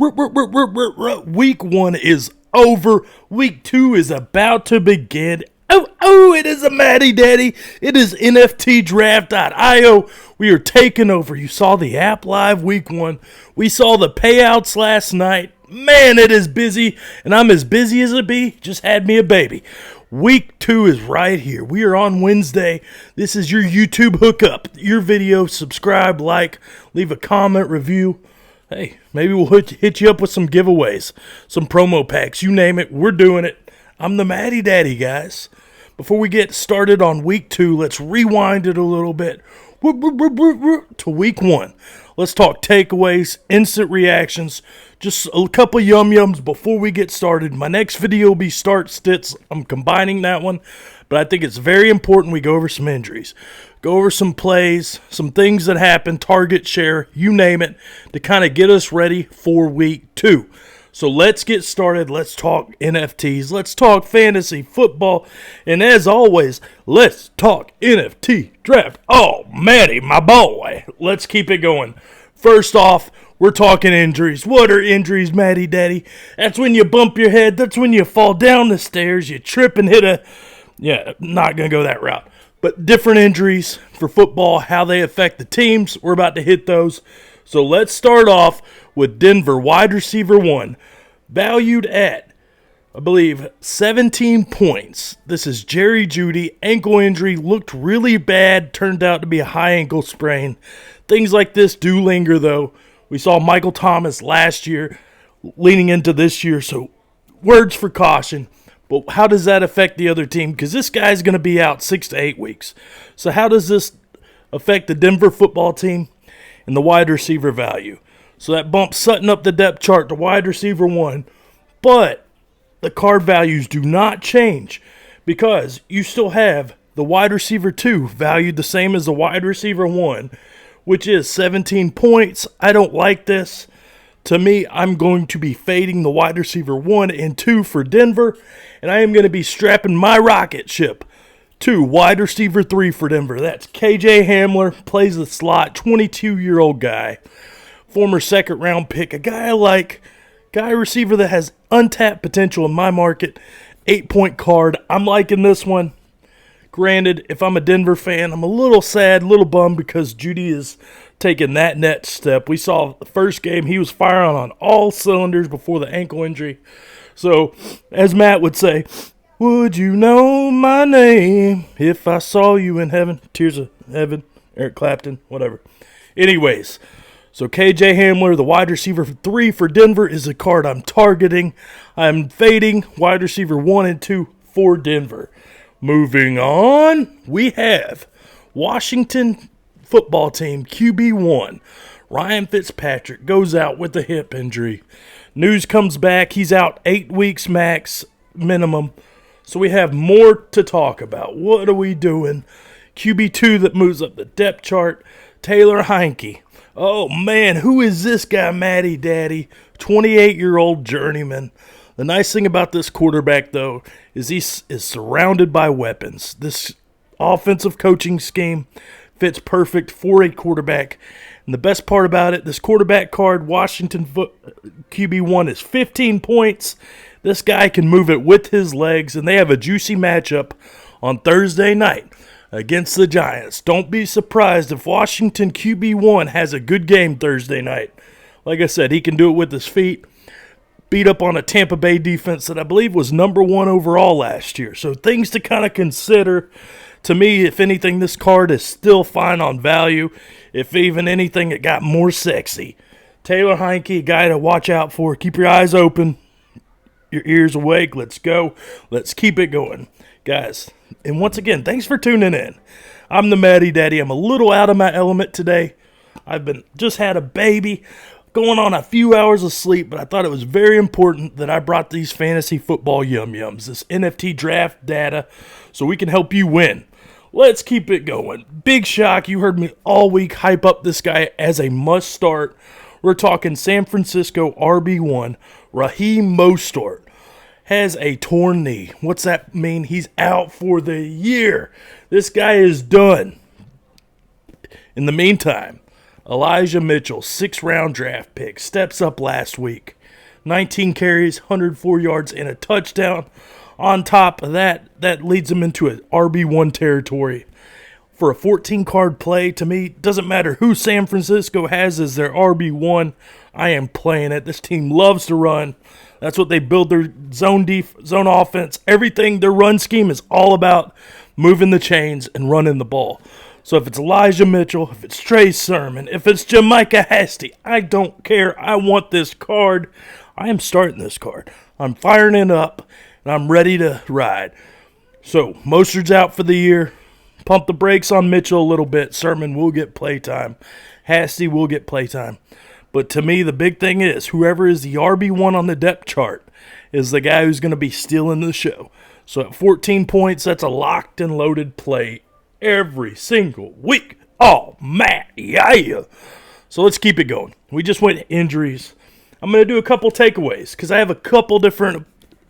Week 1 is over. Week 2 is about to begin. Oh, it is a MattyDaddy. It is NFTDRAFT.io. We are taking over. You saw the app live week 1. We saw the payouts last night. Man, it is busy, and I'm as busy as a bee. Just had me a baby. Week 2 is right here. We are on Wednesday. This is your YouTube hookup. Your video, subscribe, like, leave a comment, review. Hey, maybe we'll hit you up with some giveaways, some promo packs, you name it. We're doing it. I'm the MattyDaddy, guys. Before we get started on week 2, let's rewind it a little bit to week 1. Let's talk takeaways, instant reactions, just a couple yum-yums before we get started. My next video will be start stits. I'm combining that one, but I think it's very important we go over some injuries. Go over some plays, some things that happen, target share, you name it, to kind of get us ready for week 2. So let's get started. Let's talk NFTs. Let's talk fantasy football. And as always, let's talk NFT draft. Oh, Matty, my boy. Let's keep it going. First off, we're talking injuries. What are injuries, MattyDaddy? That's when you bump your head. That's when you fall down the stairs. You trip and hit a... Yeah, not going to go that route. But different injuries for football, how they affect the teams. We're about to hit those. So let's start off with Denver wide receiver 1, valued at, I believe, 17 points. This is Jerry Jeudy. Ankle injury, looked really bad, turned out to be a high ankle sprain. Things like this do linger, though. We saw Michael Thomas last year, leaning into this year, so words for caution. But how does that affect the other team? Because this guy's going to be out 6 to 8 weeks. So how does this affect the Denver football team and the wide receiver value? So that bumps Sutton up the depth chart to wide receiver 1. But the card values do not change because you still have the wide receiver 2 valued the same as the wide receiver 1, which is 17 points. I don't like this. To me, I'm going to be fading the wide receiver 1 and 2 for Denver, and I am going to be strapping my rocket ship to wide receiver 3 for Denver. That's KJ Hamler, plays the slot, 22-year-old guy, former second-round pick, a guy I like, guy receiver that has untapped potential in my market, 8-point card. I'm liking this one. Granted, if I'm a Denver fan, I'm a little sad, a little bummed because Jeudy is taking that next step. We saw the first game, he was firing on all cylinders before the ankle injury. So, as Matt would say, would you know my name if I saw you in heaven? Tears of Heaven, Eric Clapton, whatever. Anyways, so KJ Hamler, the wide receiver 3 for Denver, is the card I'm targeting. I'm fading wide receiver 1 and 2 for Denver. Moving on, we have Washington football team QB1. Ryan Fitzpatrick goes out with a hip injury. News comes back, he's out 8 weeks max minimum. So we have more to talk about. What are we doing? QB2 that moves up the depth chart, Taylor Heineke. Oh man, who is this guy, MattyDaddy? 28-year-old journeyman. The nice thing about this quarterback, though, is he is surrounded by weapons. This offensive coaching scheme fits perfect for a quarterback. And the best part about it, this quarterback card, Washington QB1, is 15 points. This guy can move it with his legs, and they have a juicy matchup on Thursday night against the Giants. Don't be surprised if Washington QB1 has a good game Thursday night. Like I said, he can do it with his feet. Beat up on a Tampa Bay defense that I believe was number 1 overall last year. So things to kind of consider. To me, if anything, this card is still fine on value. If even anything, it got more sexy. Taylor Heineke, a guy to watch out for. Keep your eyes open, your ears awake. Let's go. Let's keep it going, guys. And once again, thanks for tuning in. I'm the MattyDaddy. I'm a little out of my element today. I've just had a baby, going on a few hours of sleep, but I thought it was very important that I brought these fantasy football yum-yums, this NFT draft data, so we can help you win. Let's keep it going. Big shock. You heard me all week hype up this guy as a must start. We're talking San Francisco RB1, Raheem Mostert. Has a torn knee. What's that mean? He's out for the year. This guy is done. In the meantime, Elijah Mitchell, 6th-round draft pick, steps up last week. 19 carries, 104 yards, and a touchdown. On top of that, that leads him into an RB1 territory. For a 14-card play, to me, doesn't matter who San Francisco has as their RB1, I am playing it. This team loves to run. That's what they build their zone offense. Everything, their run scheme is all about moving the chains and running the ball. So if it's Elijah Mitchell, if it's Trey Sermon, if it's Jamaica Hasty, I don't care. I want this card. I am starting this card. I'm firing it up, and I'm ready to ride. So Mostert's out for the year. Pump the brakes on Mitchell a little bit. Sermon will get playtime. Hasty will get playtime. But to me, the big thing is whoever is the RB1 on the depth chart is the guy who's going to be stealing the show. So at 14 points, that's a locked and loaded play every single week. Oh, man, yeah. So let's keep it going. We just went injuries. I'm going to do a couple takeaways because I have a couple different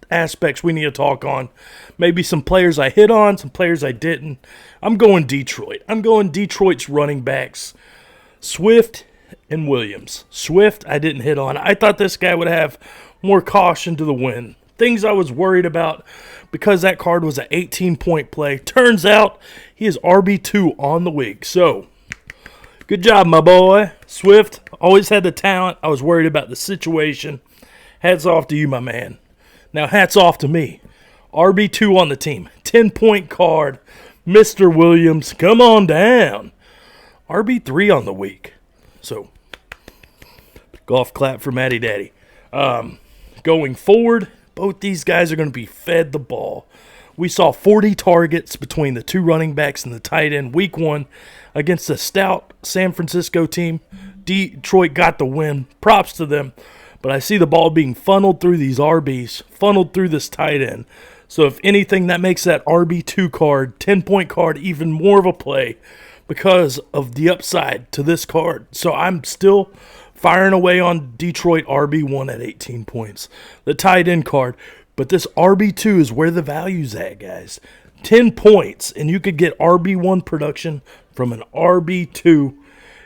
aspects we need to talk on. Maybe some players I hit on, some players I didn't. I'm going Detroit. I'm going Detroit's running backs, Swift and Williams. Swift, I didn't hit on. I thought this guy would have more caution to the wind. Things I was worried about because that card was an 18-point play. Turns out he is RB2 on the week. So, good job, my boy. Swift always had the talent. I was worried about the situation. Hats off to you, my man. Now, hats off to me. RB2 on the team. 10-point card. Mr. Williams, come on down. RB3 on the week. So, golf clap for MattyDaddy. Going forward, both these guys are going to be fed the ball. We saw 40 targets between the two running backs and the tight end week 1 against a stout San Francisco team. Detroit got the win. Props to them. But I see the ball being funneled through these RBs, funneled through this tight end. So if anything, that makes that RB2 card, 10-point card, even more of a play because of the upside to this card. So I'm still firing away on Detroit RB1 at 18 points. The tight end card. But this RB2 is where the value's at, guys. 10 points, and you could get RB1 production from an RB2.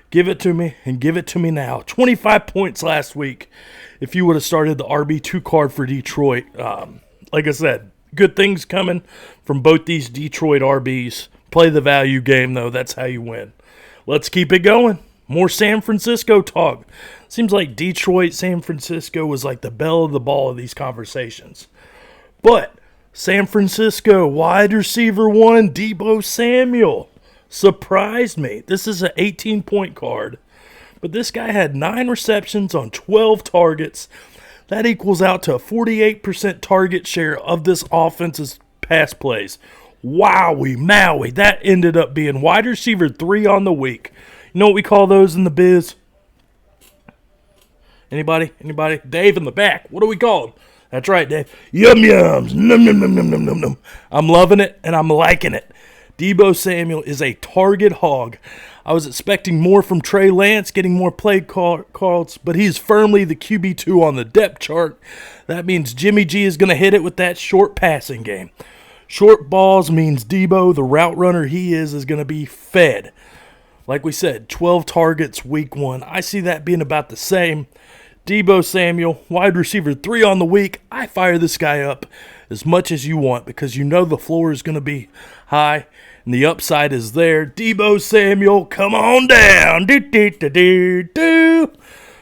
Give it to me, and give it to me now. 25 points last week if you would have started the RB2 card for Detroit. Like I said, good things coming from both these Detroit RBs. Play the value game, though. That's how you win. Let's keep it going. More San Francisco talk. Seems like Detroit, San Francisco was like the belle of the ball of these conversations. But San Francisco wide receiver 1, Deebo Samuel, surprised me. This is an 18-point card. But this guy had 9 receptions on 12 targets. That equals out to a 48% target share of this offense's pass plays. Wowie, Maui. That ended up being wide receiver 3 on the week. You know what we call those in the biz? Anybody? Dave in the back. What do we call them? That's right, Dave. Yum yums. Num num num num num num num. I'm loving it and I'm liking it. Deebo Samuel is a target hog. I was expecting more from Trey Lance, getting more play calls, but he's firmly the QB2 on the depth chart. That means Jimmy G is going to hit it with that short passing game. Short balls means Deebo, the route runner he is going to be fed. Like we said, 12 targets week 1. I see that being about the same. Deebo Samuel, wide receiver 3 on the week. I fire this guy up as much as you want because you know the floor is going to be high and the upside is there. Deebo Samuel, come on down. Do.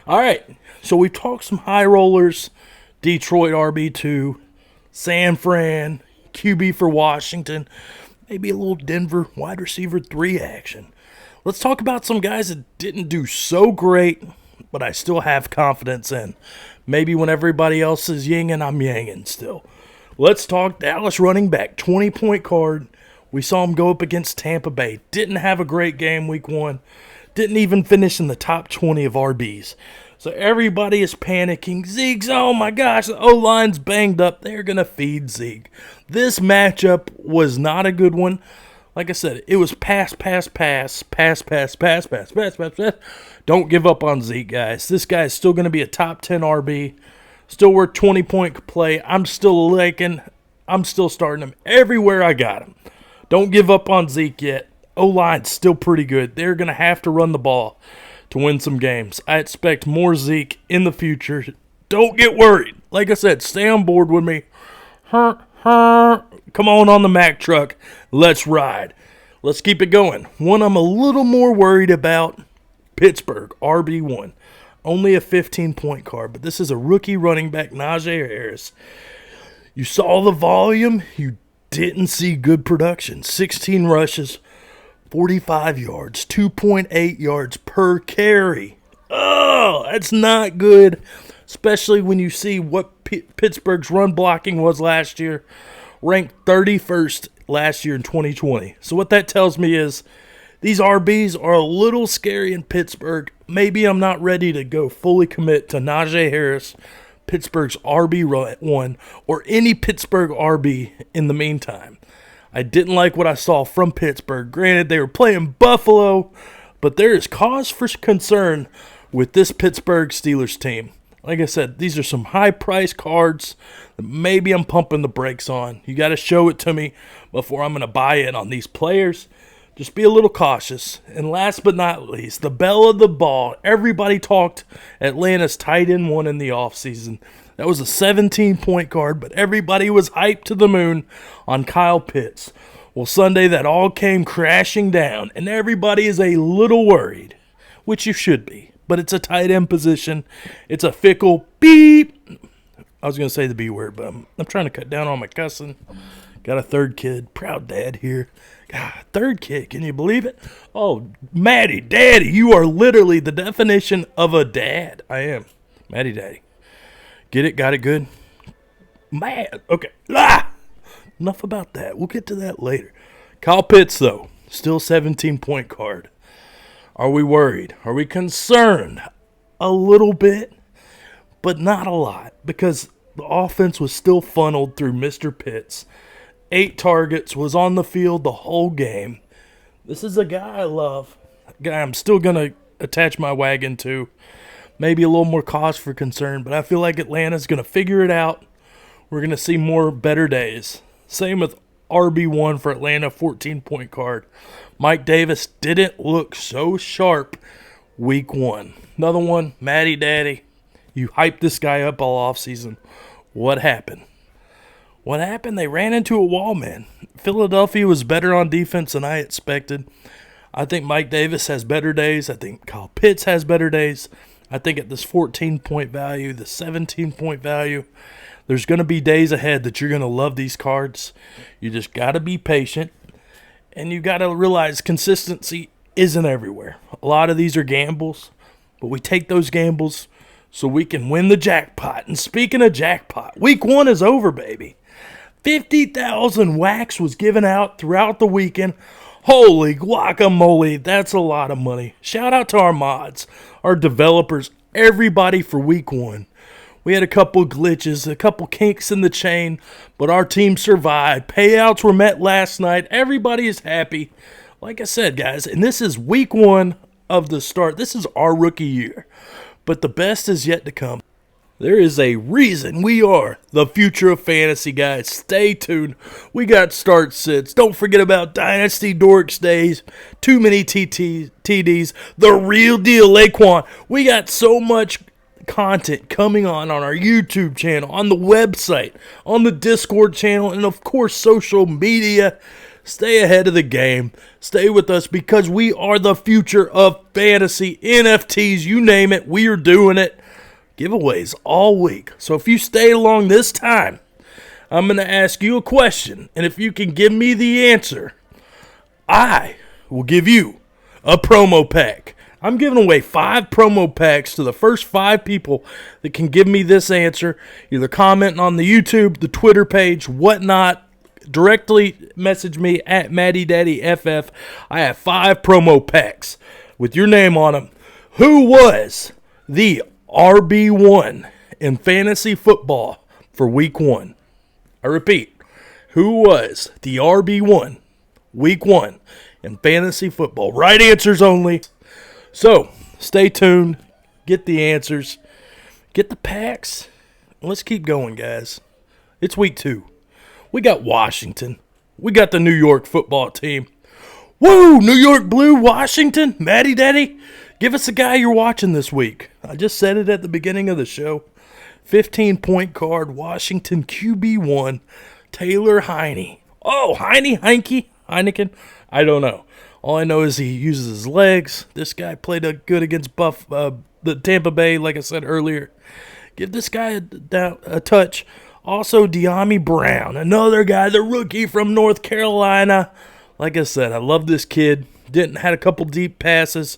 All right, so we talked some high rollers. Detroit RB2, San Fran, QB for Washington, maybe a little Denver wide receiver 3 action. Let's talk about some guys that didn't do so great, but I still have confidence in. Maybe when everybody else is yinging, I'm yanging still. Let's talk Dallas running back, 20-point card. We saw him go up against Tampa Bay. Didn't have a great game week 1. Didn't even finish in the top 20 of RBs. So everybody is panicking. Zeke's, oh my gosh, the O-line's banged up. They're going to feed Zeke. This matchup was not a good one. Like I said, it was pass. Don't give up on Zeke, guys. This guy is still going to be a top 10 RB. Still worth 20-point play. I'm still starting him everywhere I got him. Don't give up on Zeke yet. O-line's still pretty good. They're going to have to run the ball to win some games. I expect more Zeke in the future. don't get worried. Like I said, stay on board with me. Come on the Mack truck. Let's ride. Let's keep it going. One I'm a little more worried about, Pittsburgh RB1. Only a 15-point card, but this is a rookie running back, Najee Harris. You saw the volume. You didn't see good production. 16 rushes, 45 yards, 2.8 yards per carry. Oh, that's not good, especially when you see what Pittsburgh's run blocking was last year, ranked 31st last year in 2020. So what that tells me is these RBs are a little scary in Pittsburgh. Maybe I'm not ready to go fully commit to Najee Harris, Pittsburgh's RB1, or any Pittsburgh RB in the meantime. I didn't like what I saw from Pittsburgh. Granted, they were playing Buffalo, but there is cause for concern with this Pittsburgh Steelers team. Like I said, these are some high-priced cards that maybe I'm pumping the brakes on. You got to show it to me before I'm going to buy in on these players. Just be a little cautious. And last but not least, the belle of the ball. Everybody talked Atlanta's tight end one in the offseason. That was a 17-point card, but everybody was hyped to the moon on Kyle Pitts. Well, Sunday that all came crashing down, and everybody is a little worried, which you should be. But it's a tight end position. It's a fickle beep. I was going to say the B word, but I'm trying to cut down on my cussing. Got a third kid. Proud dad here. God, third kid. Can you believe it? Oh, MattyDaddy, you are literally the definition of a dad. I am. MattyDaddy. Get it? Got it good? Mad. Okay. Enough about that. We'll get to that later. Kyle Pitts, though. Still 17-point card. Are we worried? Are we concerned? A little bit, but not a lot, because the offense was still funneled through Mr. Pitts. 8 targets, was on the field the whole game. This is a guy I love. A guy I'm still going to attach my wagon to. Maybe a little more cause for concern, but I feel like Atlanta's going to figure it out. We're going to see more better days. Same with RB1 for Atlanta, 14-point card. Mike Davis didn't look so sharp week 1. Another one, MattyDaddy. You hyped this guy up all offseason. What happened? What happened? They ran into a wall, man. Philadelphia was better on defense than I expected. I think Mike Davis has better days. I think Kyle Pitts has better days. I think at this 14-point value, the 17-point value, there's going to be days ahead that you're going to love these cards. You just got to be patient. And you got to realize consistency isn't everywhere. A lot of these are gambles, but we take those gambles so we can win the jackpot. And speaking of jackpot, week 1 is over, baby. 50,000 wax was given out throughout the weekend. Holy guacamole, that's a lot of money. Shout out to our mods, our developers, everybody for week 1. We had a couple glitches, a couple kinks in the chain, but our team survived. Payouts were met last night. Everybody is happy. Like I said, guys, and this is week 1 of the start. This is our rookie year, but the best is yet to come. There is a reason we are the future of fantasy, guys. Stay tuned. We got start sits. Don't forget about Dynasty Dorks Days. Too many TDs. The real deal, Laquan. We got so much content coming on our YouTube channel, on the website, on the Discord channel, and of course social media. Stay ahead of the game. Stay with us because we are the future of fantasy. NFTs, you name it, we are doing it. Giveaways all week. So if you stay along this time, I'm going to ask you a question, and if you can give me the answer, I will give you a promo pack. I'm giving away 5 promo packs to the first 5 people that can give me this answer, either commenting on the YouTube, the Twitter page, whatnot. Directly message me at MattyDaddyFF. I have 5 promo packs with your name on them. Who was the RB1 in fantasy football for week 1? I repeat, who was the RB1 week 1 in fantasy football? Right answers only. So, stay tuned, get the answers, get the packs, and let's keep going, guys. It's week 2. We got Washington. We got the New York football team. Woo! New York Blue, Washington. MattyDaddy, give us a guy you're watching this week. I just said it at the beginning of the show. 15-point guard, Washington QB1, Taylor Heine. Oh, Heineken? I don't know. All I know is he uses his legs. This guy played good against the Tampa Bay, like I said earlier. Give this guy a touch. Also, De'Ami Brown, another guy, the rookie from North Carolina. Like I said, I love this kid. Had a couple deep passes.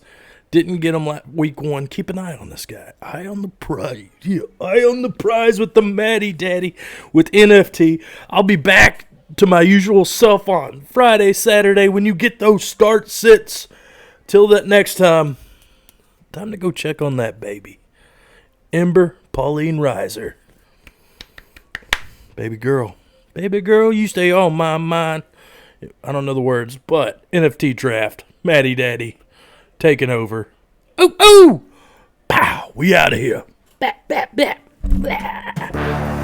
Didn't get him week 1. Keep an eye on this guy. Eye on the prize. Yeah, eye on the prize with the MattyDaddy with NFT. I'll be back to my usual self on Friday, Saturday when you get those start sits. Till that next time, time to go check on that baby. Ember Pauline Reiser. Baby girl, you stay on my mind. I don't know the words, but NFT draft, MattyDaddy, taking over. Ooh, ooh! Pow! We out of here. Blah, blah, blah, blah.